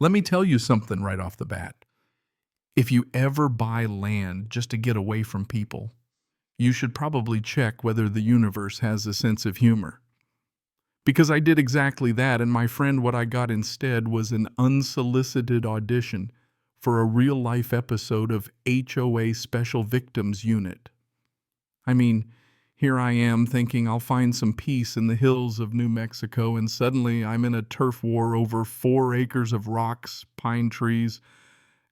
Let me tell you something right off the bat. If you ever buy land just to get away from people, you should probably check whether the universe has a sense of humor. Because I did exactly that, and my friend, what I got instead was an unsolicited audition for a real-life episode of HOA Special Victims Unit. I mean, here I am thinking I'll find some peace in the hills of New Mexico, and suddenly I'm in a turf war over 4 acres of rocks, pine trees,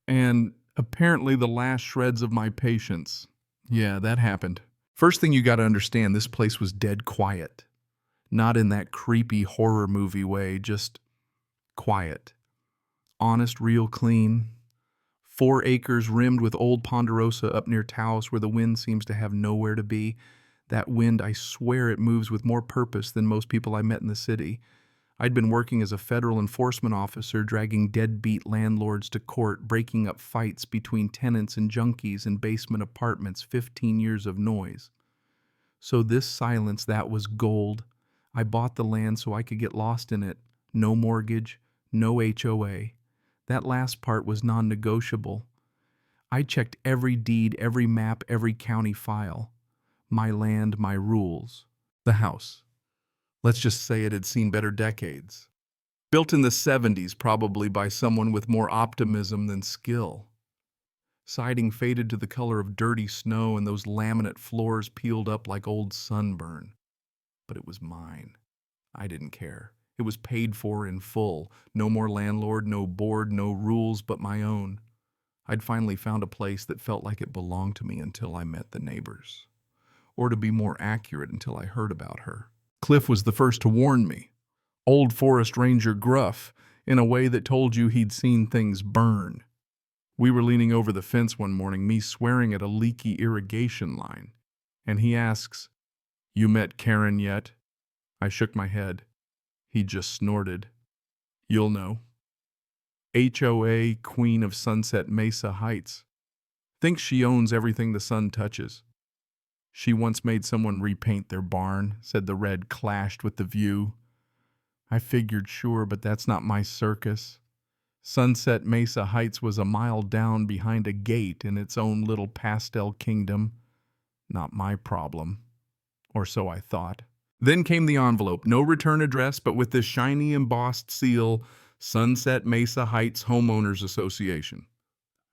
and apparently the last shreds of my patience. Yeah, that happened. First thing you gotta understand, this place was dead quiet. Not in that creepy horror movie way, just quiet. Honest, real clean. 4 acres rimmed with old ponderosa up near Taos where the wind seems to have nowhere to be. That wind, I swear it moves with more purpose than most people I met in the city. I'd been working as a federal enforcement officer, dragging deadbeat landlords to court, breaking up fights between tenants and junkies in basement apartments, 15 years of noise. So this silence, that was gold. I bought the land so I could get lost in it. No mortgage, no HOA. That last part was non-negotiable. I checked every deed, every map, every county file. My land, my rules. The house. Let's just say it had seen better decades. Built in the 70s, probably by someone with more optimism than skill. Siding faded to the color of dirty snow and those laminate floors peeled up like old sunburn. But it was mine. I didn't care. It was paid for in full. No more landlord, no board, no rules but my own. I'd finally found a place that felt like it belonged to me until I met the neighbors. Or to be more accurate, until I heard about her. Cliff was the first to warn me. Old Forest Ranger gruff, in a way that told you he'd seen things burn. We were leaning over the fence one morning, me swearing at a leaky irrigation line. And he asks, "You met Karen yet?" I shook my head. He just snorted. "You'll know. HOA Queen of Sunset Mesa Heights. Thinks she owns everything the sun touches. She once made someone repaint their barn, said the red clashed with the view. I figured sure, but that's not my circus. Sunset Mesa Heights was a mile down behind a gate in its own little pastel kingdom. Not my problem. Or so I thought. Then came the envelope, no return address, but with this shiny embossed seal, Sunset Mesa Heights Homeowners Association.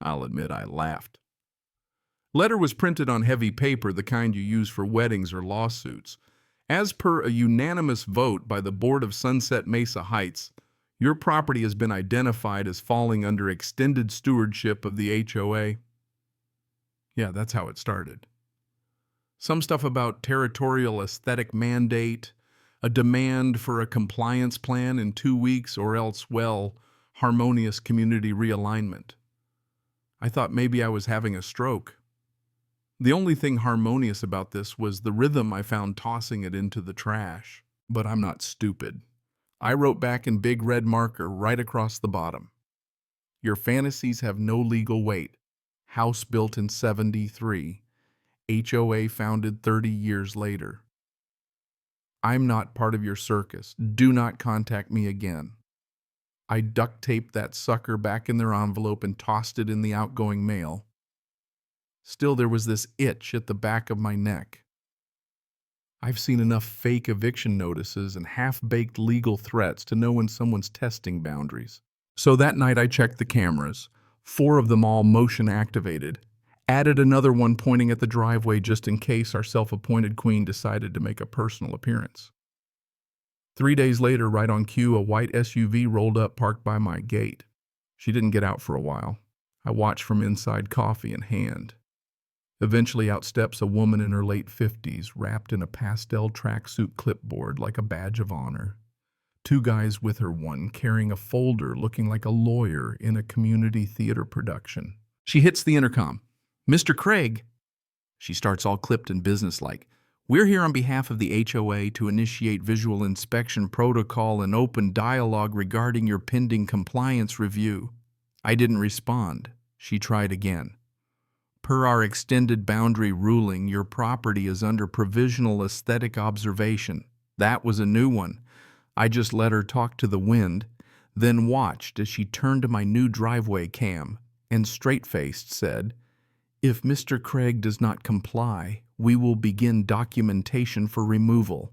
I'll admit I laughed. Letter was printed on heavy paper, the kind you use for weddings or lawsuits. As per a unanimous vote by the Board of Sunset Mesa Heights, your property has been identified as falling under extended stewardship of the HOA. Yeah, that's how it started. Some stuff about territorial aesthetic mandate, a demand for a compliance plan in 2 weeks, or else, well, harmonious community realignment. I thought maybe I was having a stroke. The only thing harmonious about this was the rhythm I found tossing it into the trash. But I'm not stupid. I wrote back in big red marker right across the bottom. Your fantasies have no legal weight. House built in 73. HOA founded 30 years later. I'm not part of your circus. Do not contact me again. I duct taped that sucker back in their envelope and tossed it in the outgoing mail. Still, there was this itch at the back of my neck. I've seen enough fake eviction notices and half-baked legal threats to know when someone's testing boundaries. So that night I checked the cameras, 4 of them all motion-activated, added another one pointing at the driveway just in case our self-appointed queen decided to make a personal appearance. 3 days later, right on cue, a white SUV rolled up parked by my gate. She didn't get out for a while. I watched from inside, coffee in hand. Eventually out steps a woman in her late 50s, wrapped in a pastel tracksuit clipboard like a badge of honor. 2 guys with her, one carrying a folder looking like a lawyer in a community theater production. She hits the intercom. "Mr. Craig." She starts all clipped and businesslike. "We're here on behalf of the HOA to initiate visual inspection protocol and open dialogue regarding your pending compliance review." I didn't respond. She tried again. "Per our extended boundary ruling, your property is under provisional aesthetic observation." That was a new one. I just let her talk to the wind. then watched as she turned to my new driveway cam and straight-faced said, "If Mr. Craig does not comply, we will begin documentation for removal."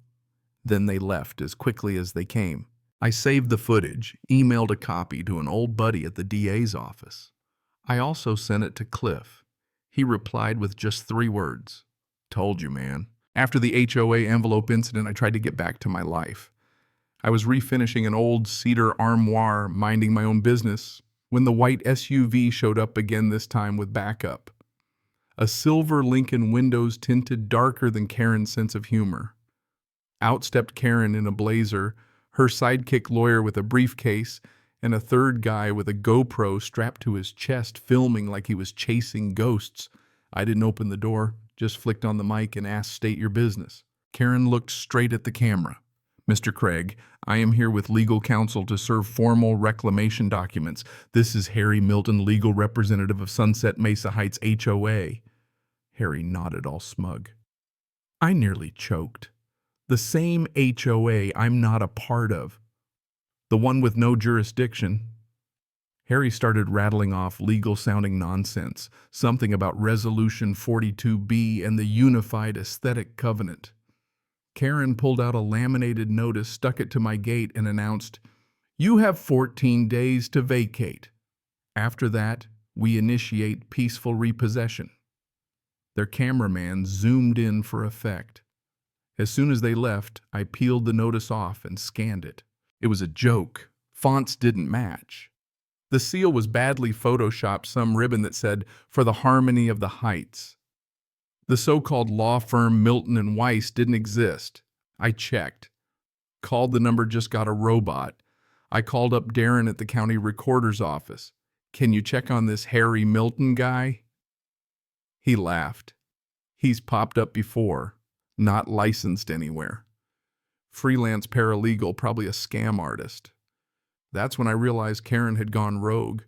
Then they left as quickly as they came. I saved the footage, emailed a copy to an old buddy at the DA's office. I also sent it to Cliff. He replied with just 3 words. "Told you, man." After the HOA envelope incident, I tried to get back to my life. I was refinishing an old cedar armoire, minding my own business, when the white SUV showed up again, this time with backup. A silver Lincoln windows tinted darker than Karen's sense of humor. Out stepped Karen in a blazer, her sidekick lawyer with a briefcase, and a third guy with a GoPro strapped to his chest filming like he was chasing ghosts. I didn't open the door, just flicked on the mic and asked, "State your business." Karen looked straight at the camera. "Mr. Craig, I am here with legal counsel to serve formal reclamation documents. This is Harry Milton, legal representative of Sunset Mesa Heights HOA. Harry nodded, all smug. I nearly choked. The same HOA I'm not a part of. The one with no jurisdiction. Harry started rattling off legal-sounding nonsense, something about Resolution 42B and the Unified Aesthetic Covenant. Karen pulled out a laminated notice, stuck it to my gate, and announced, "You have 14 days to vacate. After that, we initiate peaceful repossession." Their cameraman zoomed in for effect. As soon as they left, I peeled the notice off and scanned it. It was a joke. Fonts didn't match. The seal was badly photoshopped, some ribbon that said, "For the Harmony of the Heights." The so-called law firm Milton and Weiss didn't exist. I checked. Called the number, just got a robot. I called up Darren at the county recorder's office. "Can you check on this Harry Milton guy?" He laughed. "He's popped up before. Not licensed anywhere. Freelance paralegal, probably a scam artist." That's when I realized Karen had gone rogue.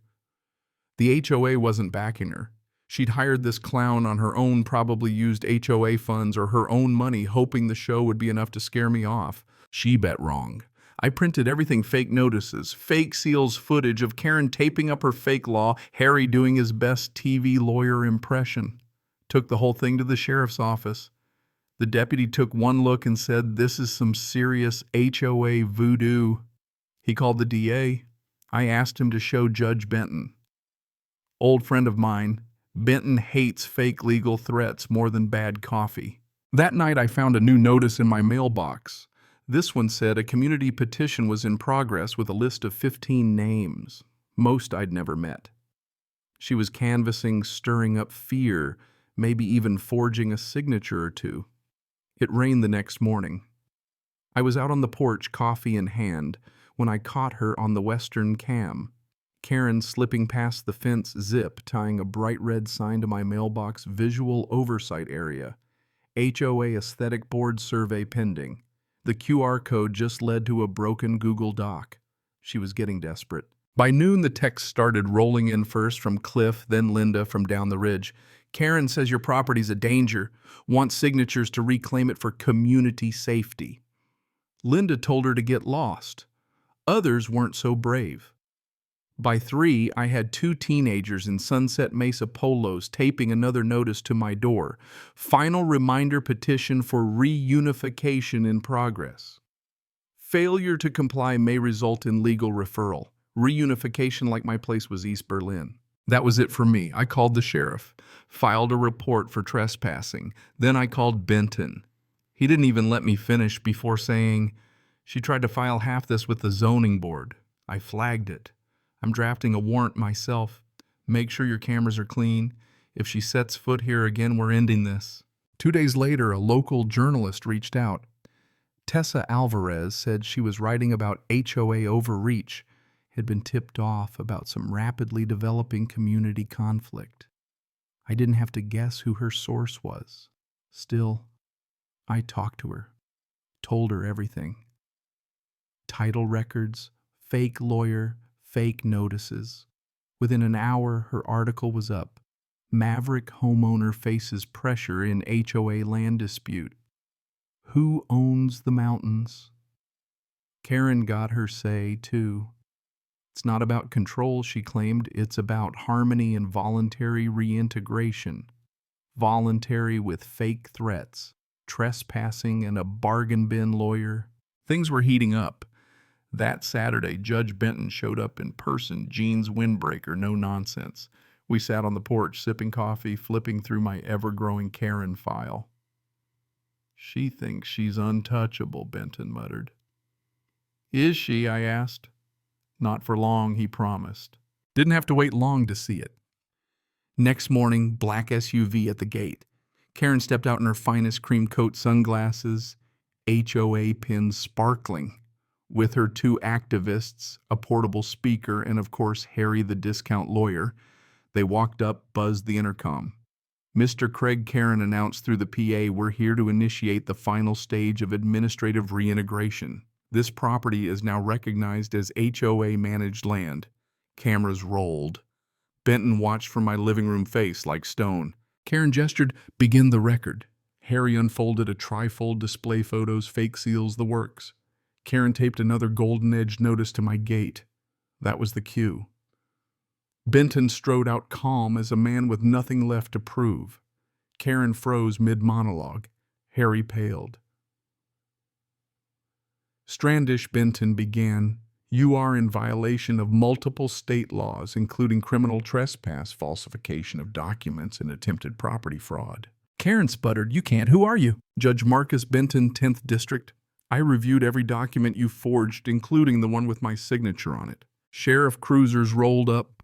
The HOA wasn't backing her. She'd hired this clown on her own, probably used HOA funds or her own money, hoping the show would be enough to scare me off. She bet wrong. I printed everything: fake notices, fake seals, footage of Karen taping up her fake law, Harry doing his best TV lawyer impression. Took the whole thing to the sheriff's office. The deputy took one look and said, "This is some serious HOA voodoo." He called the DA. I asked him to show Judge Benton. Old friend of mine, Benton hates fake legal threats more than bad coffee. That night I found a new notice in my mailbox. This one said a community petition was in progress with a list of 15 names, most I'd never met. She was canvassing, stirring up fear, maybe even forging a signature or two. It rained the next morning. I was out on the porch, coffee in hand, when I caught her on the western cam. Karen slipping past the fence zip, tying a bright red sign to my mailbox visual oversight area. HOA Aesthetic Board Survey pending. The QR code just led to a broken Google Doc. She was getting desperate. By noon, the text started rolling in, first from Cliff, then Linda from down the ridge. "Karen says your property's a danger. Wants signatures to reclaim it for community safety." Linda told her to get lost. Others weren't so brave. By 3, I had 2 teenagers in Sunset Mesa polos taping another notice to my door. "Final reminder petition for reunification in progress. Failure to comply may result in legal referral. Reunification like my place was East Berlin." That was it for me. I called the sheriff, filed a report for trespassing. Then I called Benton. He didn't even let me finish before saying, "She tried to file half this with the zoning board. I flagged it. I'm drafting a warrant myself. Make sure your cameras are clean. If she sets foot here again, we're ending this." 2 days later, a local journalist reached out. Tessa Alvarez said she was writing about HOA overreach, had been tipped off about some rapidly developing community conflict. I didn't have to guess who her source was. Still, I talked to her, told her everything. Title records, fake lawyer, fake notices. Within an hour, her article was up. Maverick homeowner faces pressure in HOA land dispute. Who owns the mountains? Karen got her say, too. It's not about control, she claimed. It's about harmony and voluntary reintegration. Voluntary with fake threats, trespassing, and a bargain bin lawyer. Things were heating up. That Saturday, Judge Benton showed up in person, jeans windbreaker, no nonsense. We sat on the porch, sipping coffee, flipping through my ever-growing Karen file. She thinks she's untouchable, Benton muttered. Is she? I asked. Not for long, he promised. Didn't have to wait long to see it. Next morning, black SUV at the gate. Karen stepped out in her finest cream coat, sunglasses, HOA pins sparkling, with her two activists, a portable speaker, and of course Harry the discount lawyer. They walked up, buzzed the intercom. Mr. Craig, Karen announced through the PA, we're here to initiate the final stage of administrative reintegration. This property is now recognized as HOA managed land. Cameras rolled. Benton watched from my living room face like stone. Karen gestured, begin the record. Harry unfolded a trifold display, photos, fake seals, the works. Karen taped another golden-edged notice to my gate. That was the cue. Benton strode out calm as a man with nothing left to prove. Karen froze mid-monologue. Harry paled. Standish, Benton began, you are in violation of multiple state laws, including criminal trespass, falsification of documents, and attempted property fraud. Karen sputtered, you can't. Who are you? Judge Marcus Benton, 10th District. I reviewed every document you forged, including the one with my signature on it. Sheriff cruisers rolled up.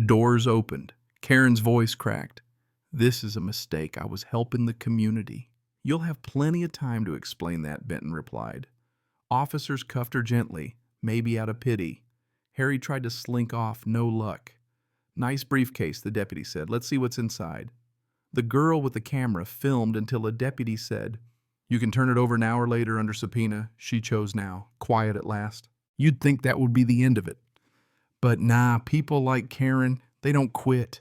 Doors opened. Karen's voice cracked. This is a mistake. I was helping the community. You'll have plenty of time to explain that, Benton replied. Officers cuffed her gently, maybe out of pity. Harry tried to slink off, no luck. Nice briefcase, the deputy said. Let's see what's inside. The girl with the camera filmed until a deputy said, you can turn it over an hour later under subpoena. She chose now. Quiet at last. You'd think that would be the end of it. But nah, people like Karen, they don't quit.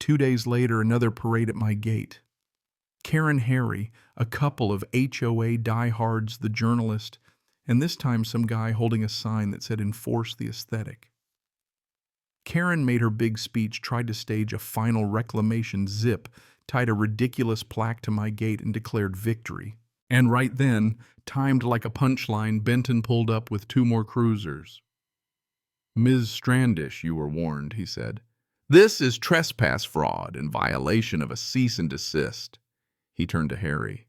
2 days later, another parade at my gate. Karen, Harry, a couple of HOA diehards, the journalist, and this time some guy holding a sign that said enforce the aesthetic. Karen made her big speech, tried to stage a final reclamation zip, tied a ridiculous plaque to my gate, and declared victory. And right then, timed like a punchline, Benton pulled up with 2 more cruisers. Ms. Standish, you were warned, he said. This is trespass fraud in violation of a cease and desist. He turned to Harry.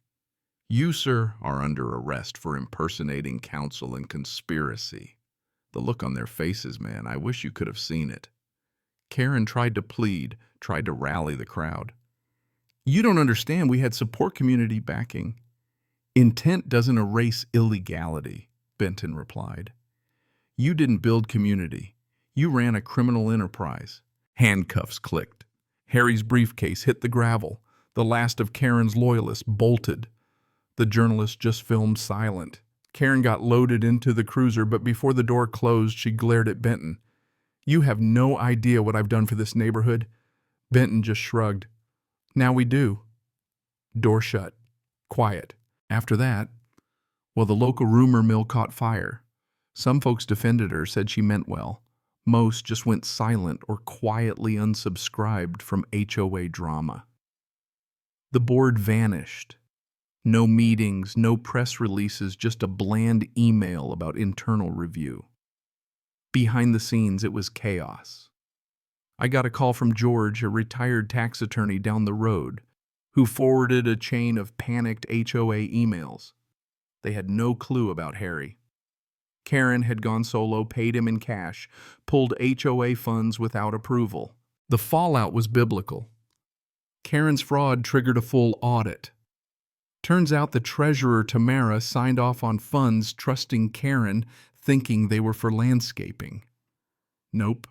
You, sir, are under arrest for impersonating counsel and conspiracy. The look on their faces, man, I wish you could have seen it. Karen tried to plead, tried to rally the crowd. You don't understand, we had support community backing. Intent doesn't erase illegality, Benton replied. You didn't build community. You ran a criminal enterprise. Handcuffs clicked. Harry's briefcase hit the gravel. The last of Karen's loyalists bolted. The journalist just filmed silent. Karen got loaded into the cruiser, but before the door closed, she glared at Benton. You have no idea what I've done for this neighborhood. Benton just shrugged. Now we do. Door shut. Quiet. After that, well, the local rumor mill caught fire. Some folks defended her, said she meant well. Most just went silent or quietly unsubscribed from HOA drama. The board vanished. No meetings, no press releases, just a bland email about internal review. Behind the scenes, it was chaos. I got a call from George, a retired tax attorney down the road, who forwarded a chain of panicked HOA emails. They had no clue about Harry. Karen had gone solo, paid him in cash, pulled HOA funds without approval. The fallout was biblical. Karen's fraud triggered a full audit. Turns out the treasurer, Tamara, signed off on funds trusting Karen, thinking they were for landscaping. Nope.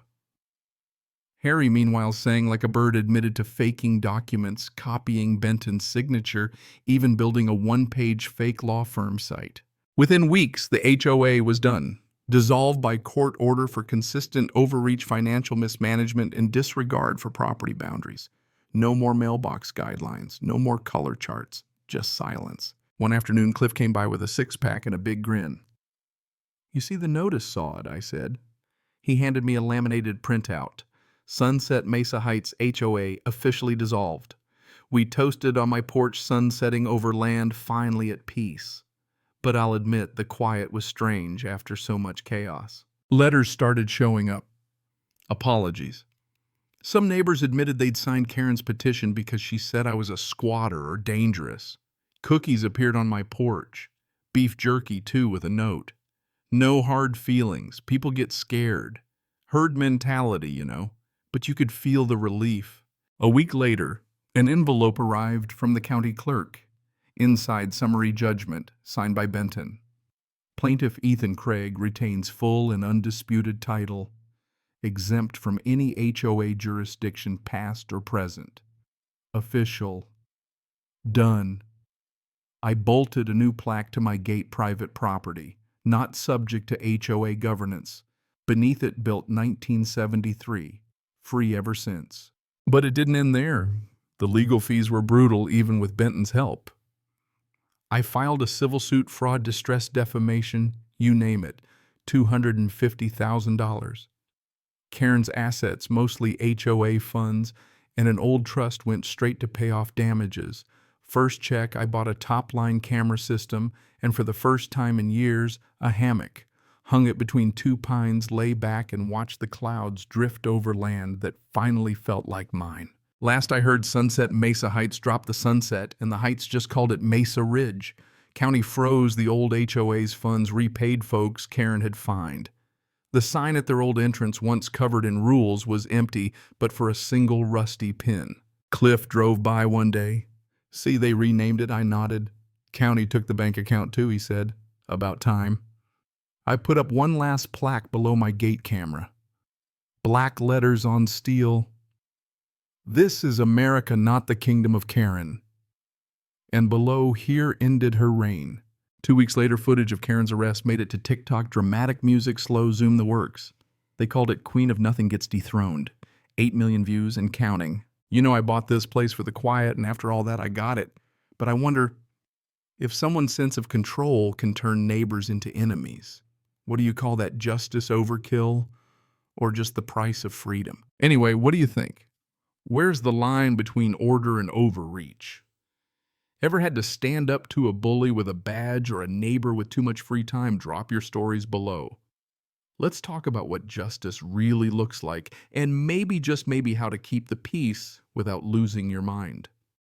Harry, meanwhile, sang like a bird, admitted to faking documents, copying Benton's signature, even building a 1-page fake law firm site. Within weeks, the HOA was done, dissolved by court order for consistent overreach, financial mismanagement, and disregard for property boundaries. No more mailbox guidelines, no more color charts, just silence. One afternoon, Cliff came by with a 6-pack and a big grin. You see, the notice saw it, I said. He handed me a laminated printout. Sunset Mesa Heights HOA officially dissolved. We toasted on my porch, sunsetting over land, finally at peace. But I'll admit the quiet was strange after so much chaos. Letters started showing up. Apologies. Some neighbors admitted they'd signed Karen's petition because she said I was a squatter or dangerous. Cookies appeared on my porch. Beef jerky, too, with a note. No hard feelings. People get scared. Herd mentality, you know. But you could feel the relief. A week later, an envelope arrived from the county clerk. Inside, summary judgment, signed by Benton. Plaintiff Ethan Craig retains full and undisputed title, exempt from any HOA jurisdiction past or present. Official. Done. I bolted a new plaque to my gate, private property, not subject to HOA governance. Beneath it, built 1973, free ever since. But it didn't end there. The legal fees were brutal, even with Benton's help. I filed a civil suit, fraud, distress, defamation, you name it, $250,000. Karen's assets, mostly HOA funds, and an old trust went straight to pay off damages. First check, I bought a top-line camera system, and for the first time in years, a hammock. Hung it between two pines, lay back and watched the clouds drift over land that finally felt like mine. Last I heard, Sunset Mesa Heights dropped the sunset, and the Heights just called it Mesa Ridge. County froze the old HOA's funds, repaid folks Karen had fined. The sign at their old entrance, once covered in rules, was empty but for a single rusty pin. Cliff drove by one day. See, they renamed it, I nodded. County took the bank account too, he said. About time. I put up one last plaque below my gate camera. Black letters on steel. This is America, not the kingdom of Karen. And below, here ended her reign. 2 weeks later, footage of Karen's arrest made it to TikTok. Dramatic music, slow zoom, the works. They called it Queen of Nothing Gets Dethroned. 8 million views and counting. You know, I bought this place for the quiet, and after all that, I got it. But I wonder if someone's sense of control can turn neighbors into enemies. What do you call that, justice overkill? Or just the price of freedom? Anyway, what do you think? Where's the line between order and overreach? Ever had to stand up to a bully with a badge or a neighbor with too much free time? Drop your stories below. Let's talk about what justice really looks like, and maybe, just maybe, how to keep the peace without losing your mind.